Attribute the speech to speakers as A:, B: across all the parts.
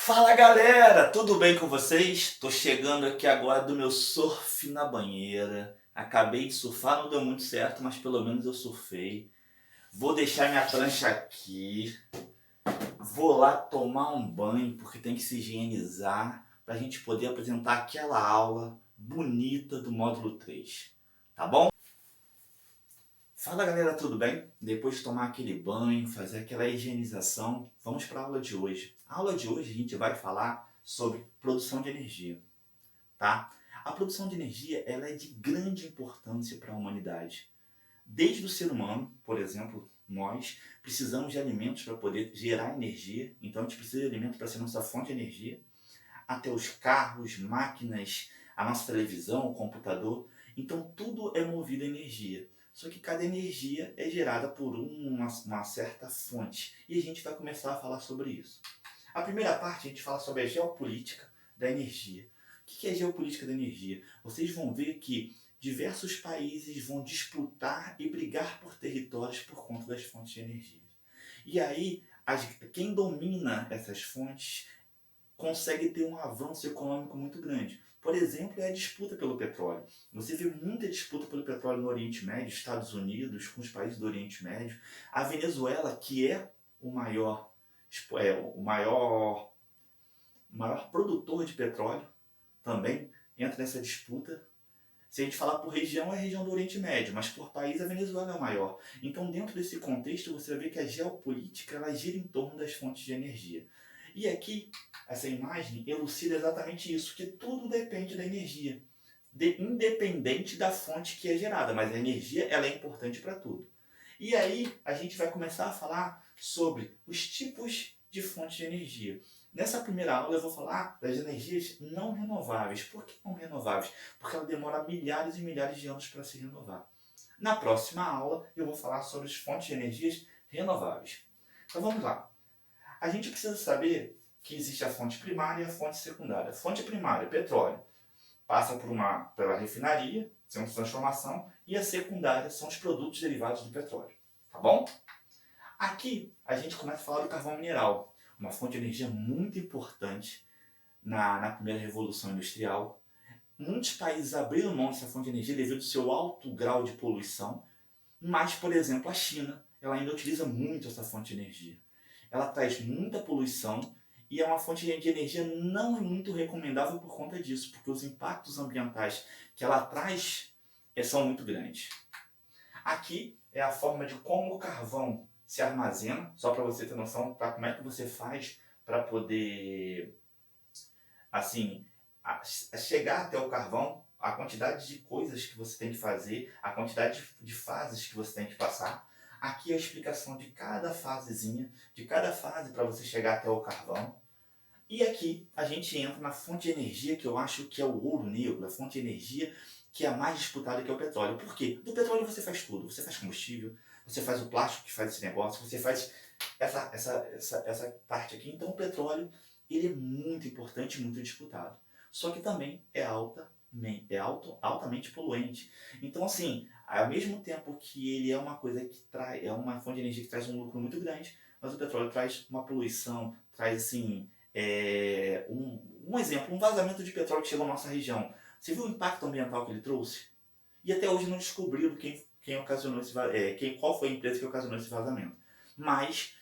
A: Fala galera, tudo bem com vocês? Tô chegando aqui agora do meu surf na banheira. Acabei de surfar, não deu muito certo, mas pelo menos eu surfei. Vou deixar minha prancha aqui. Vou lá tomar um banho, porque tem que se higienizar para a gente poder apresentar aquela aula bonita do módulo 3. Tá bom? Fala galera, tudo bem? Depois de tomar aquele banho, fazer aquela higienização, vamos para a aula de hoje. A aula de hoje a gente vai falar sobre produção de energia, tá? A produção de energia ela é de grande importância para a humanidade. Desde o ser humano, por exemplo, nós precisamos de alimentos para poder gerar energia, então a gente precisa de alimento para ser nossa fonte de energia, até os carros, máquinas, a nossa televisão, o computador. Então tudo é movido a energia. Só que cada energia é gerada por uma certa fonte. E a gente vai começar a falar sobre isso. A primeira parte a gente fala sobre a geopolítica da energia. O que é a geopolítica da energia? Vocês vão ver que diversos países vão disputar e brigar por territórios por conta das fontes de energia. E aí, quem domina essas fontes consegue ter um avanço econômico muito grande. Por exemplo, é a disputa pelo petróleo. Você vê muita disputa pelo petróleo no Oriente Médio, Estados Unidos, com os países do Oriente Médio. A Venezuela, que é o maior, o maior produtor de petróleo, também entra nessa disputa. Se a gente falar por região, é a região do Oriente Médio, mas por país a Venezuela é o maior. Então, dentro desse contexto, você vai ver que a geopolítica ela gira em torno das fontes de energia. E aqui, essa imagem elucida exatamente isso, que tudo depende da energia, independente da fonte que é gerada, mas a energia ela é importante para tudo. E aí, a gente vai começar a falar sobre os tipos de fontes de energia. Nessa primeira aula eu vou falar das energias não renováveis. Por que não renováveis? Porque ela demora milhares e milhares de anos para se renovar. Na próxima aula eu vou falar sobre as fontes de energias renováveis. Então vamos lá. A gente precisa saber que existe a fonte primária e a fonte secundária. A fonte primária, petróleo, passa pela refinaria, são de transformação, e a secundária são os produtos derivados do petróleo. Tá bom? Aqui a gente começa a falar do carvão mineral, uma fonte de energia muito importante na primeira revolução industrial. Muitos países abriram mão dessa fonte de energia devido ao seu alto grau de poluição, mas, por exemplo, a China ela ainda utiliza muito essa fonte de energia. Ela traz muita poluição e é uma fonte de energia não é muito recomendável por conta disso, porque os impactos ambientais que ela traz são muito grandes. Aqui é a forma de como o carvão se armazena, só para você ter noção, tá? Como é que você faz para poder, assim, chegar até o carvão, a quantidade de coisas que você tem que fazer, a quantidade de fases que você tem que passar. Aqui é a explicação de cada fasezinha, de cada fase para você chegar até o carvão. E aqui a gente entra na fonte de energia que eu acho que é o ouro negro, a fonte de energia que é a mais disputada, que é o petróleo. Por quê? Do petróleo você faz tudo. Você faz combustível, você faz o plástico que faz esse negócio, você faz essa parte aqui. Então o petróleo ele é muito importante, muito disputado. Só que também altamente poluente. Então assim, ao mesmo tempo que ele é uma coisa que traz, é uma fonte de energia que traz um lucro muito grande, mas o petróleo traz uma poluição, traz assim, um exemplo, um vazamento de petróleo que chegou na nossa região. Você viu o impacto ambiental que ele trouxe? E até hoje não descobriram quem ocasionou qual foi a empresa que ocasionou esse vazamento. Mas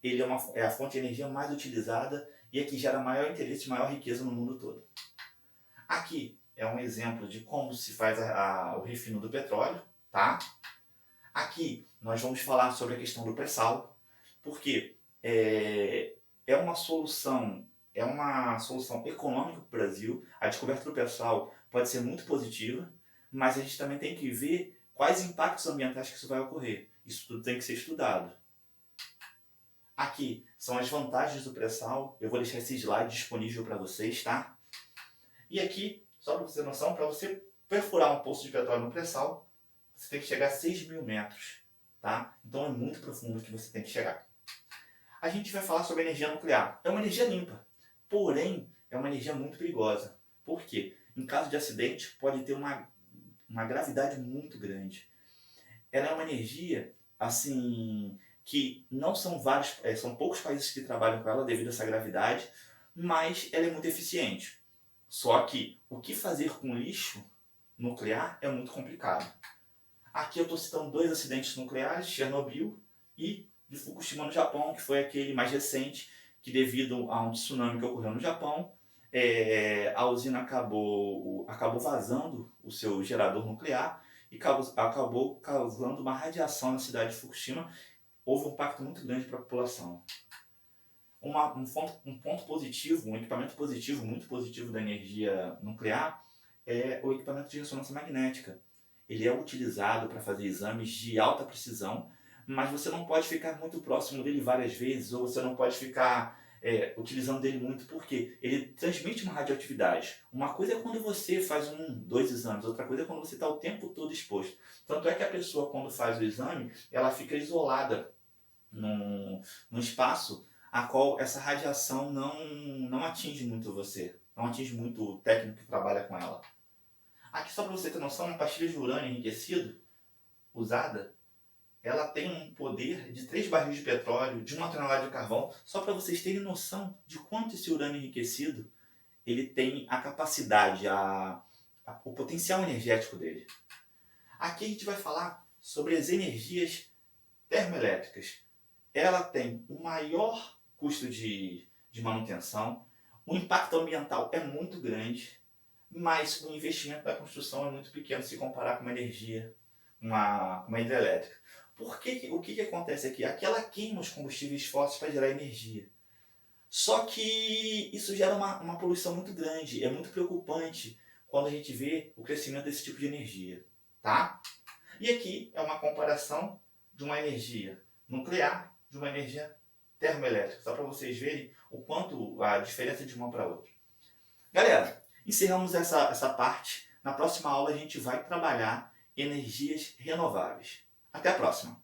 A: ele é a fonte de energia mais utilizada e é que gera maior interesse e maior riqueza no mundo todo. Aqui é um exemplo de como se faz o refino do petróleo, tá? Aqui nós vamos falar sobre a questão do pré-sal, porque é uma solução econômica para o Brasil. A descoberta do pré-sal pode ser muito positiva, mas a gente também tem que ver quais impactos ambientais que isso vai ocorrer. Isso tudo tem que ser estudado. Aqui são as vantagens do pré-sal. Eu vou deixar esse slide disponível para vocês, tá? E aqui, só para você ter noção, para você perfurar um poço de petróleo no pré-sal, você tem que chegar a 6.000 metros, tá? Então é muito profundo que você tem que chegar. A gente vai falar sobre energia nuclear. É uma energia limpa, porém é uma energia muito perigosa. Por quê? Em caso de acidente, pode ter uma gravidade muito grande. Ela é uma energia, assim, que não são vários, são poucos países que trabalham com ela devido a essa gravidade, mas ela é muito eficiente. Só que o que fazer com lixo nuclear é muito complicado. Aqui eu estou citando 2 acidentes nucleares, Chernobyl e de Fukushima no Japão, que foi aquele mais recente, que devido a um tsunami que ocorreu no Japão, a usina acabou vazando o seu gerador nuclear e acabou causando uma radiação na cidade de Fukushima. Houve um impacto muito grande para a população. Um ponto positivo, um equipamento positivo, muito positivo da energia nuclear é o equipamento de ressonância magnética. Ele é utilizado para fazer exames de alta precisão, mas você não pode ficar muito próximo dele várias vezes, ou você não pode ficar utilizando dele muito, porque ele transmite uma radioatividade. Uma coisa é quando você faz 2 exames, outra coisa é quando você está o tempo todo exposto. Tanto é que a pessoa, quando faz o exame, ela fica isolada num espaço a qual essa radiação não atinge muito você, não atinge muito o técnico que trabalha com ela. Aqui, só para você ter noção, uma pastilha de urânio enriquecido usada, ela tem um poder de 3 barris de petróleo, de 1 tonelada de carvão, só para vocês terem noção de quanto esse urânio enriquecido ele tem a capacidade, o potencial energético dele. Aqui a gente vai falar sobre as energias termoelétricas. Ela tem o maior custo de manutenção, o impacto ambiental é muito grande, mas o investimento da construção é muito pequeno se comparar com uma energia, uma hidrelétrica. O que acontece aqui? Aqui ela queima os combustíveis fósseis para gerar energia. Só que isso gera uma poluição muito grande, é muito preocupante quando a gente vê o crescimento desse tipo de energia. Tá? E aqui é uma comparação de uma energia nuclear de uma energia termoelétrica, só para vocês verem o quanto a diferença de uma para outra. Galera, encerramos essa parte. Na próxima aula a gente vai trabalhar energias renováveis. Até a próxima!